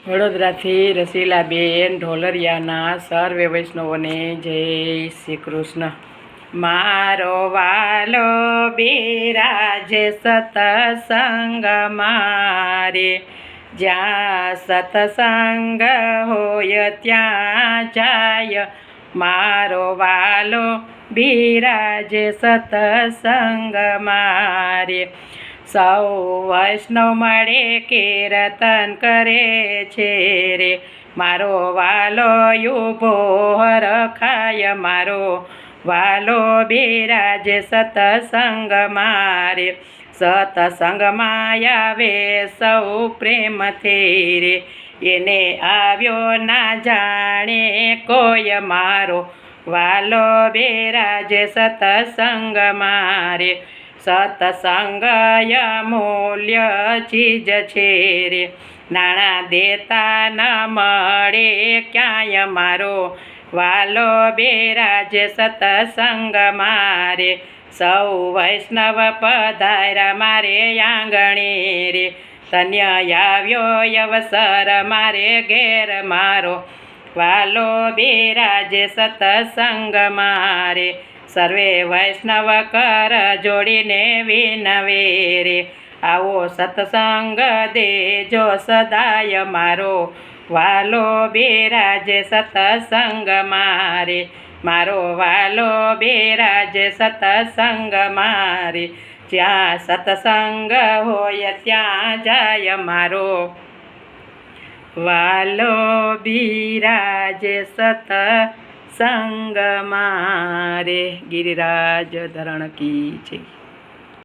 વડોદરાથી રસીલાબેન ઢોલરિયાના સર્વે વૈષ્ણવોને જય શ્રી કૃષ્ણ। મારો વાલો બિરાજે સતસંગ મારે, જ્યાં સતસંગ હોય ત્યાં જાય। મારો વાલો બિરાજે સતસંગ મારે, સૌ વૈષ્ણવ મળે કીર્તન કરે છે રે। મારો વાલો ઊભો હરખાય, મારો વાલો બિરાજે સતસંગ મારે। સતસંગમાં આવે સૌ પ્રેમથી રે, એને આવ્યો ના જાણે કોઈ। મારો વાલો બિરાજે સતસંગ મારે, સતસંગ અમૂલ્ય ચીજ છે રે। નાણાં દેતા ન મળે ક્યાંય, મારો વાલો બિરાજે સતસંગ મારે। સૌ વૈષ્ણવ પધાર્યા મારે આંગણે રે, ધન્ય આવ્યો અવસર મારે ઘેર। મારો વાલો બિરાજે સતસંગ મારે, સર્વે વૈષ્ણવ કર જોડીને વિનવે રે। આવો સત્સંગ દેજો સદાય, મારો વાલો બિરાજે સતસંગ મારે। મારો વાલો બિરાજે સતસંગ મારે, જ્યાં સતસંગ હોય ત્યાં જાય। મારો વાલો બિરાજે સતસંગ મારે। ગિરિરાજ ધરણ કી જય।